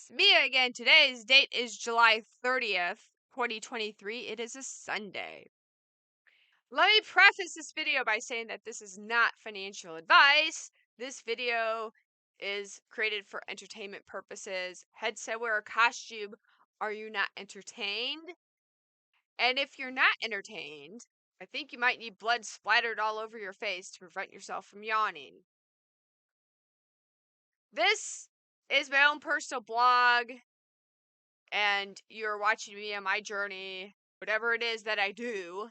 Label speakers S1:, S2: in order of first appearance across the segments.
S1: it's Mia again. Today's date is July 30th, 2023. It is a Sunday. Let me preface this video by saying that this is not financial advice. This video is created for entertainment purposes. Headset wearer costume, are you not entertained? And if you're not entertained, I think you might need blood splattered all over your face to prevent yourself from yawning. This is my own personal blog, and you're watching me on my journey, whatever it is that I do.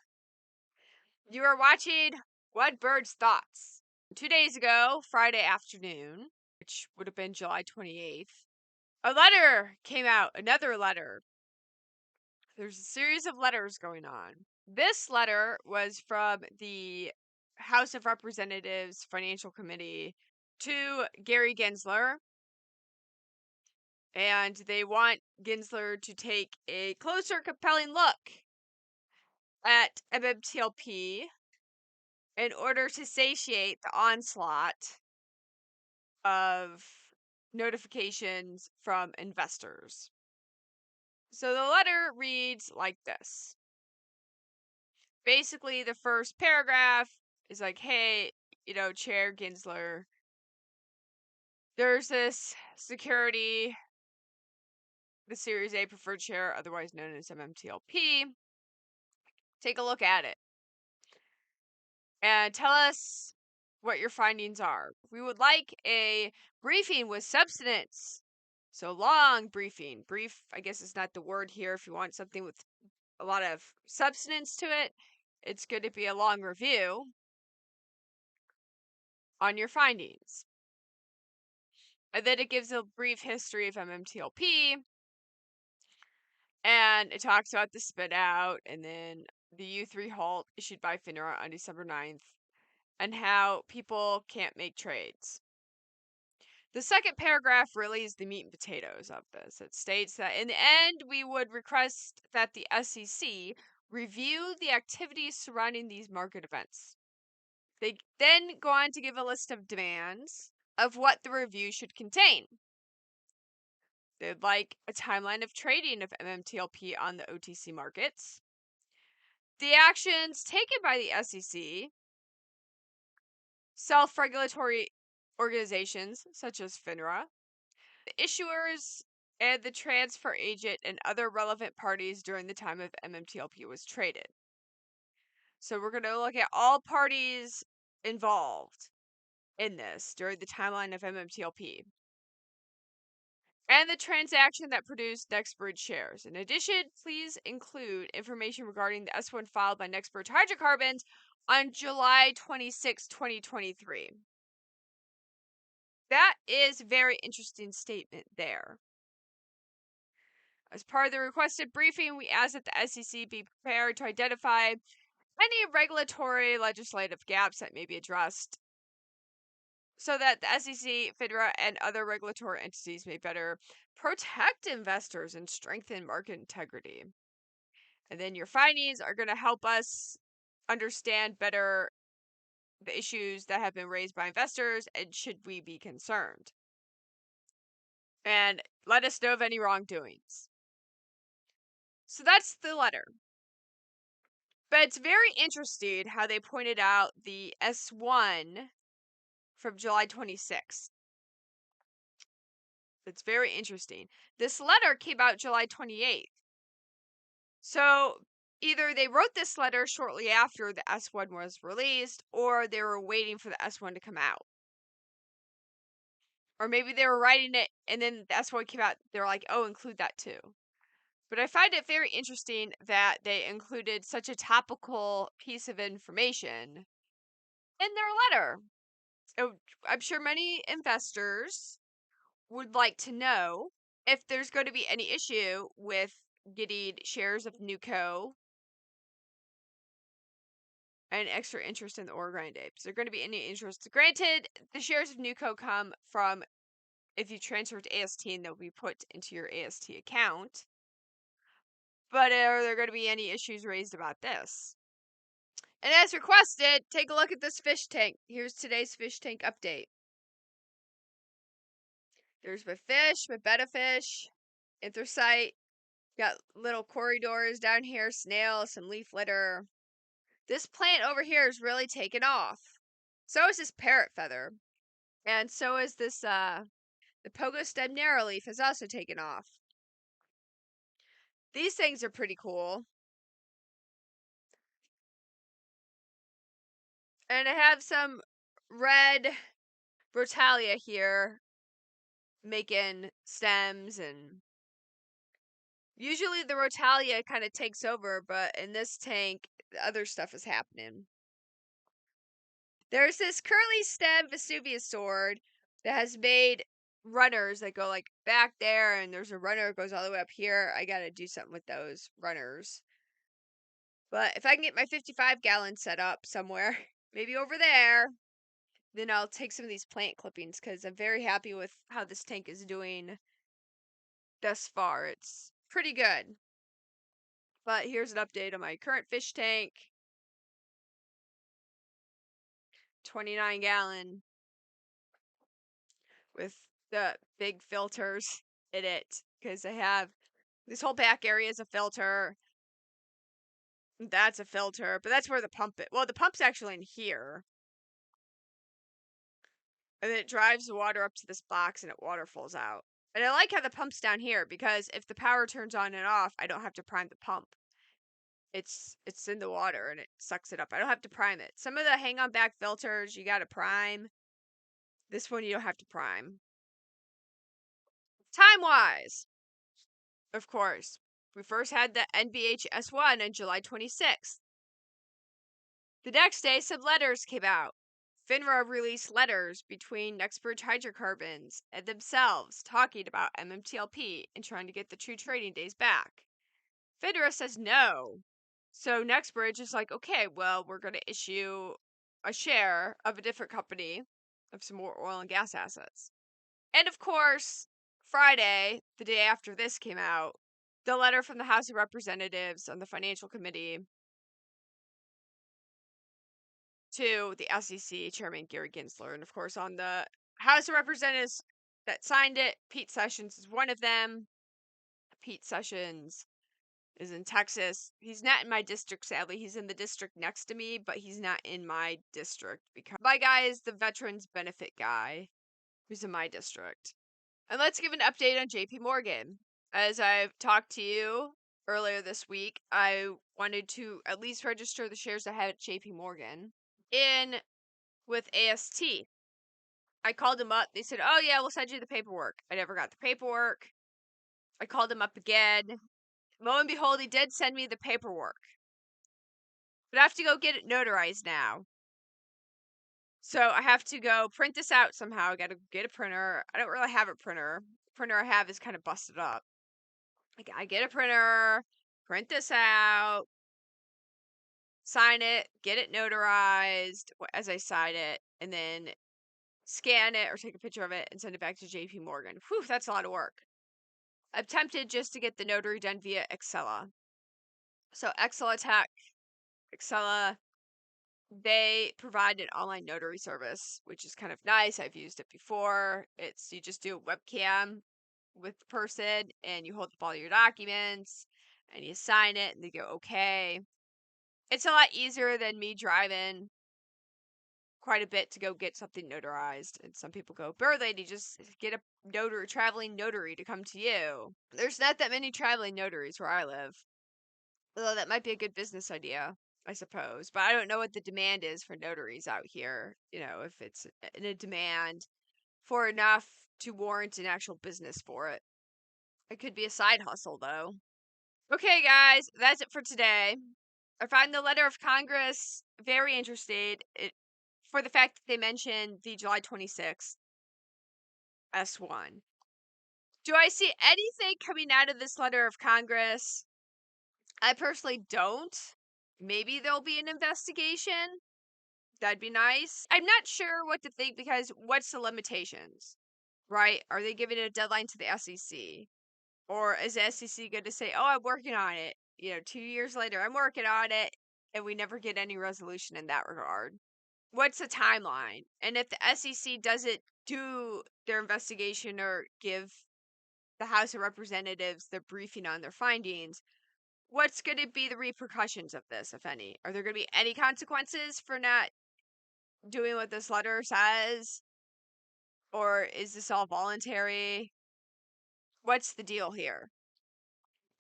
S1: You are watching One Bird's Thoughts. 2 days ago, Friday afternoon, which would have been July 28th, a letter came out, another letter. There's a series of letters going on. This letter was from the House of Representatives Financial Committee to Gary Gensler, and they want Gensler to take a closer, compelling look at MMTLP in order to satiate the onslaught of notifications from investors. So the letter reads like this. Basically, the first paragraph is like, hey, Chair Gensler, there's this security, the Series A preferred share, otherwise known as MMTLP. Take a look at it and tell us what your findings are. We would like a briefing with substance. So long briefing. Brief, I guess, is not the word here. If you want something with a lot of substance to it, it's going to be a long review on your findings. And then it gives a brief history of MMTLP. And it talks about the spin out and then the U3 halt issued by Finra on December 9th and how people can't make trades. The second paragraph really is the meat and potatoes of this. It states that in the end, we would request that the SEC review the activities surrounding these market events. They then go on to give a list of demands of what the review should contain. They'd like a timeline of trading of MMTLP on the OTC markets, the actions taken by the SEC, self-regulatory organizations such as Finra, the issuers, and the transfer agent and other relevant parties during the time of MMTLP was traded. So we're going to look at all parties involved in this during the timeline of MMTLP. And the transaction that produced Nextbridge shares. In addition, please include information regarding the S1 filed by Nextbridge Hydrocarbons on July 26, 2023. That is a very interesting statement there. As part of the requested briefing, we ask that the SEC be prepared to identify any regulatory legislative gaps that may be addressed so that the SEC, FINRA, and other regulatory entities may better protect investors and strengthen market integrity. And then your findings are going to help us understand better the issues that have been raised by investors and should we be concerned. And let us know of any wrongdoings. So that's the letter. But it's very interesting how they pointed out the S1 from July 26th. It's very interesting. This letter came out July 28th. So either they wrote this letter shortly after the S1 was released, or they were waiting for the S1 to come out. Or maybe they were writing it and then the S1 came out. They're like, oh, include that too. But I find it very interesting that they included such a topical piece of information in their letter. So I'm sure many investors would like to know if there's going to be any issue with getting shares of Newco and extra interest in the orogrande. Is there going to be any interest? Granted, the shares of Newco come from if you transfer to AST and they'll be put into your AST account. But are there going to be any issues raised about this? And as requested, take a look at this fish tank. Here's today's fish tank update. There's my fish, my betta fish, anthracite. Got little corridors down here, snails, some leaf litter. This plant over here is really taken off. So is this parrot feather. And so is this, the pogo stem narrow leaf has also taken off. These things are pretty cool. And I have some red Rotalia here making stems, and usually the Rotalia kind of takes over, but in this tank, the other stuff is happening. There's this curly stem Vesuvius sword that has made runners that go like back there, and there's a runner that goes all the way up here. I gotta do something with those runners. But if I can get my 55-gallon set up somewhere, maybe over there, then I'll take some of these plant clippings because I'm very happy with how this tank is doing thus far. It's pretty good. But here's an update on my current fish tank. 29-gallon with the big filters in it because I have this whole back area is a filter. That's a filter, but that's where the pump is. Well, the pump's actually in here. And then it drives the water up to this box and it waterfalls out. And I like how the pump's down here because if the power turns on and off, I don't have to prime the pump. It's in the water and it sucks it up. I don't have to prime it. Some of the hang-on back filters you gotta prime. This one you don't have to prime. Time-wise, of course, we first had the NBHS1 on July 26th. The next day, some letters came out. Finra released letters between Nextbridge Hydrocarbons and themselves talking about MMTLP and trying to get the true trading days back. Finra says no. So Nextbridge is like, okay, well, we're going to issue a share of a different company of some more oil and gas assets. And of course, Friday, the day after this came out, the letter from the House of Representatives on the Financial Committee to the SEC Chairman Gary Gensler. And of course, on the House of Representatives that signed it, Pete Sessions is one of them. Pete Sessions is in Texas. He's not in my district, sadly. He's in the district next to me, but he's not in my district because my guy is the Veterans Benefit guy who's in my district. And let's give an update on JP Morgan. As I've talked to you earlier this week, I wanted to at least register the shares I had at JP Morgan in with AST. I called them up. They said, oh, yeah, we'll send you the paperwork. I never got the paperwork. I called them up again. Lo and behold, he did send me the paperwork. But I have to go get it notarized now. So I have to go print this out somehow. I got to get a printer. I don't really have a printer. The printer I have is kind of busted up. I get a printer, print this out, sign it, get it notarized as I sign it, and then scan it or take a picture of it and send it back to JP Morgan. Whew, that's a lot of work. I'm tempted just to get the notary done via Excella. So Excella, they provide an online notary service, which is kind of nice. I've used it before. It's you just do a webcam with the person and you hold up all your documents and you sign it and they go, okay. It's a lot easier than me driving quite a bit to go get something notarized. And some people go, Bird Lady, just get a traveling notary to come to you. There's not that many traveling notaries where I live. Although that might be a good business idea, I suppose. But I don't know what the demand is for notaries out here. You know, if it's in a demand for enough to warrant an actual business for it. It could be a side hustle, though. Okay, guys, that's it for today. I find the letter of Congress very interesting for the fact that they mentioned the July 26th S1. Do I see anything coming out of this letter of Congress? I personally don't. Maybe there'll be an investigation. That'd be nice. I'm not sure what to think because what's the limitations, right? Are they giving a deadline to the SEC? Or is the SEC going to say, oh, I'm working on it? 2 years later, I'm working on it. And we never get any resolution in that regard. What's the timeline? And if the SEC doesn't do their investigation or give the House of Representatives their briefing on their findings, what's going to be the repercussions of this, if any? Are there going to be any consequences for not doing what this letter says? Or is this all voluntary? What's the deal here?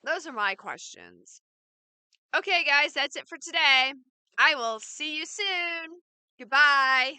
S1: Those are my questions. Okay, guys, that's it for today. I will see you soon. Goodbye.